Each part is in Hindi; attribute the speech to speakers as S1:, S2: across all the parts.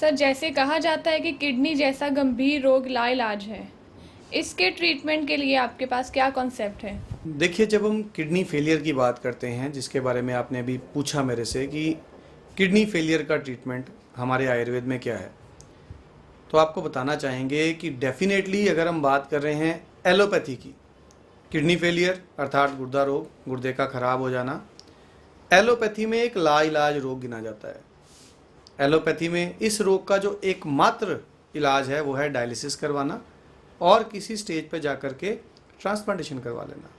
S1: सर, जैसे कहा जाता है कि किडनी जैसा गंभीर रोग लाइलाज है, इसके ट्रीटमेंट के लिए आपके पास क्या कॉन्सेप्ट है?
S2: देखिए, जब हम किडनी फेलियर की बात करते हैं, जिसके बारे में आपने अभी पूछा मेरे से कि किडनी फेलियर का ट्रीटमेंट हमारे आयुर्वेद में क्या है, तो आपको बताना चाहेंगे कि डेफिनेटली अगर हम बात कर रहे हैं एलोपैथी की, किडनी फेलियर अर्थात गुर्दा रोग, गुर्दे का खराब हो जाना, एलोपैथी में एक लाइलाज रोग गिना जाता है। एलोपैथी में इस रोग का जो एकमात्र इलाज है वो है डायलिसिस करवाना और किसी स्टेज पर जाकर के ट्रांसप्लांटेशन करवा लेना।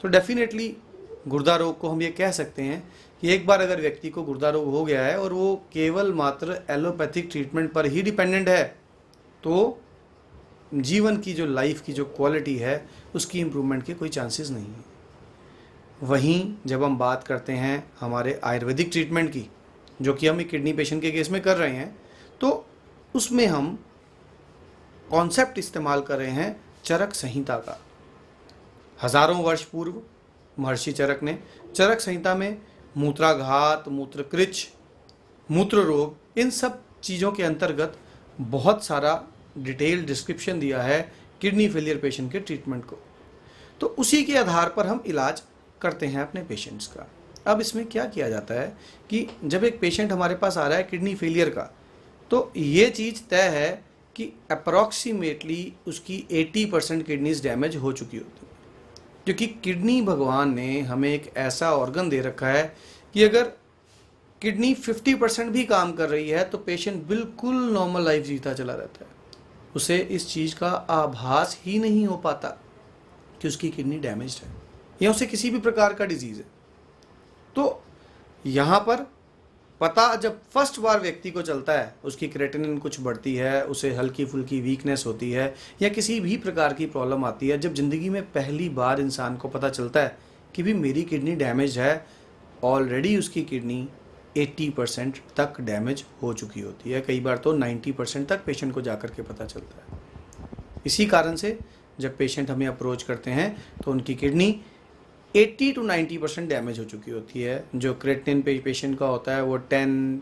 S2: तो डेफिनेटली गुर्दा रोग को हम ये कह सकते हैं कि एक बार अगर व्यक्ति को गुर्दा रोग हो गया है और वो केवल मात्र एलोपैथिक ट्रीटमेंट पर ही डिपेंडेंट है, तो जीवन की जो लाइफ की जो क्वालिटी है उसकी इम्प्रूवमेंट के कोई चांसेस नहीं है। वहीं जब हम बात करते हैं हमारे आयुर्वेदिक ट्रीटमेंट की, जो कि हम एक किडनी पेशेंट के केस में कर रहे हैं, तो उसमें हम कॉन्सेप्ट इस्तेमाल कर रहे हैं चरक संहिता का। हजारों वर्ष पूर्व महर्षि चरक ने चरक संहिता में मूत्राघात, मूत्रकृच, मूत्र रोग, इन सब चीज़ों के अंतर्गत बहुत सारा डिटेल डिस्क्रिप्शन दिया है किडनी फेलियर पेशेंट के ट्रीटमेंट को। तो उसी के आधार पर हम इलाज करते हैं अपने पेशेंट्स का। अब इसमें क्या किया जाता है कि जब एक पेशेंट हमारे पास आ रहा है किडनी फेलियर का, तो ये चीज़ तय है कि अप्रॉक्सीमेटली उसकी 80% किडनीज डैमेज हो चुकी होती है, क्योंकि किडनी भगवान ने हमें एक ऐसा ऑर्गन दे रखा है कि अगर किडनी 50% भी काम कर रही है तो पेशेंट बिल्कुल नॉर्मल लाइफ जीता चला रहता है। उसे इस चीज़ का आभास ही नहीं हो पाता कि उसकी किडनी डैमेज्ड है या उसे किसी भी प्रकार का डिजीज़ है। तो यहाँ पर पता जब फर्स्ट बार व्यक्ति को चलता है, उसकी क्रेटिनिन कुछ बढ़ती है, उसे हल्की फुल्की वीकनेस होती है या किसी भी प्रकार की प्रॉब्लम आती है, जब ज़िंदगी में पहली बार इंसान को पता चलता है कि भी मेरी किडनी डैमेज है, ऑलरेडी उसकी किडनी 80% तक डैमेज हो चुकी होती है। कई बार तो 90% तक पेशेंट को जाकर के पता चलता है। इसी कारण से जब पेशेंट हमें अप्रोच करते हैं तो उनकी किडनी 80 to 90% डैमेज हो चुकी होती है। जो क्रेटिनिन पेशेंट का होता है वो 10,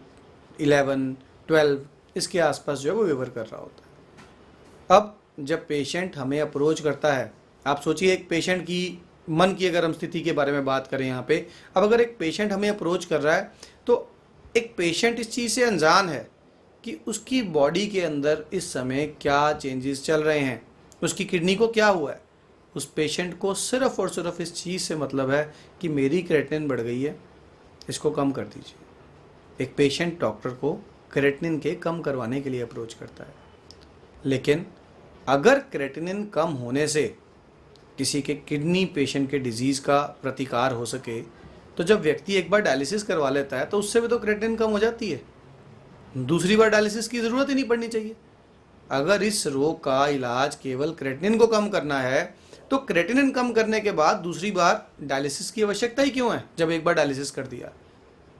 S2: 11, 12 इसके आसपास जो है वो वेवर कर रहा होता है। अब जब पेशेंट हमें अप्रोच करता है, आप सोचिए एक पेशेंट की मन की अगर हम स्थिति के बारे में बात करें यहाँ पे, अब अगर एक पेशेंट हमें अप्रोच कर रहा है तो एक पेशेंट इस चीज़ से अनजान है कि उसकी बॉडी के अंदर इस समय क्या चेंजेस चल रहे हैं, उसकी किडनी को क्या हुआ है। उस पेशेंट को सिर्फ और सिर्फ इस चीज़ से मतलब है कि मेरी क्रेटिनिन बढ़ गई है, इसको कम कर दीजिए। एक पेशेंट डॉक्टर को क्रेटिनिन के कम करवाने के लिए अप्रोच करता है। लेकिन अगर क्रेटिनिन कम होने से किसी के किडनी पेशेंट के डिजीज़ का प्रतिकार हो सके, तो जब व्यक्ति एक बार डायलिसिस करवा लेता है तो उससे भी तो क्रेटिनिन कम हो जाती है, दूसरी बार डायलिसिस की ज़रूरत ही नहीं पड़नी चाहिए। अगर इस रोग का इलाज केवल क्रेटिनिन को कम करना है तो क्रेटिनिन कम करने के बाद दूसरी बार डायलिसिस की आवश्यकता ही क्यों है, जब एक बार डायलिसिस कर दिया।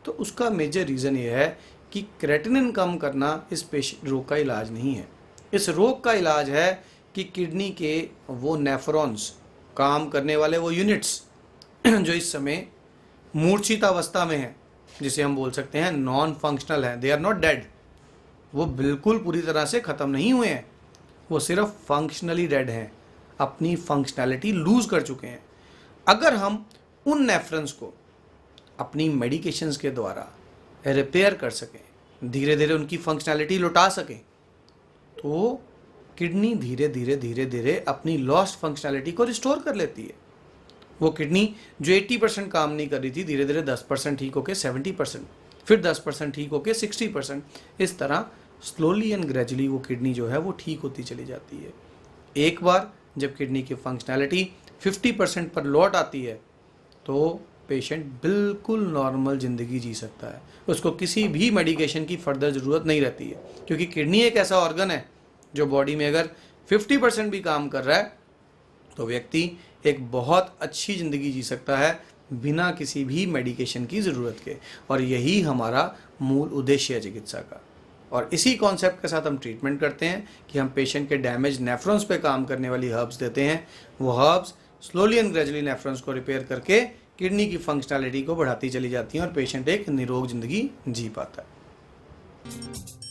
S2: तो उसका मेजर रीज़न ये है कि क्रेटिनिन कम करना इस रोग का इलाज नहीं है। इस रोग का इलाज है कि किडनी के वो नेफ्रॉन्स, काम करने वाले वो यूनिट्स जो इस समय मूर्छित अवस्था में हैं, जिसे हम बोल सकते हैं नॉन फंक्शनल हैं, दे आर नॉट डेड, वो बिल्कुल पूरी तरह से ख़त्म नहीं हुए हैं, वो सिर्फ फंक्शनली डेड हैं, अपनी फंक्शनैलिटी लूज़ कर चुके हैं। अगर हम उन नेफ्रॉन्स को अपनी मेडिकेशंस के द्वारा रिपेयर कर सकें, धीरे धीरे उनकी फंक्शनैलिटी लौटा सकें, तो किडनी धीरे धीरे धीरे धीरे अपनी लॉस्ट फंक्शनैलिटी को रिस्टोर कर लेती है। वो किडनी जो 80% काम नहीं कर रही थी, धीरे धीरे 10% ठीक होके 70%, फिर 10% ठीक होके 60%, इस तरह स्लोली एंड ग्रेजुअली वो किडनी जो है वो ठीक होती चली जाती है। एक बार जब किडनी की फंक्शनैलिटी 50% पर लौट आती है तो पेशेंट बिल्कुल नॉर्मल ज़िंदगी जी सकता है, उसको किसी भी मेडिकेशन की फर्दर ज़रूरत नहीं रहती है, क्योंकि किडनी एक ऐसा ऑर्गन है जो बॉडी में अगर 50% भी काम कर रहा है तो व्यक्ति एक बहुत अच्छी ज़िंदगी जी सकता है बिना किसी भी मेडिकेशन की ज़रूरत के। और यही हमारा मूल उद्देश्य है चिकित्सा का। और इसी कॉन्सेप्ट के साथ हम ट्रीटमेंट करते हैं कि हम पेशेंट के डैमेज नेफ्रॉन्स पे काम करने वाली हर्ब्स देते हैं। वो herbs slowly and gradually nephrons को रिपेयर करके किडनी की फंक्शनैलिटी को बढ़ाती चली जाती हैं और पेशेंट एक निरोग ज़िंदगी जी पाता है।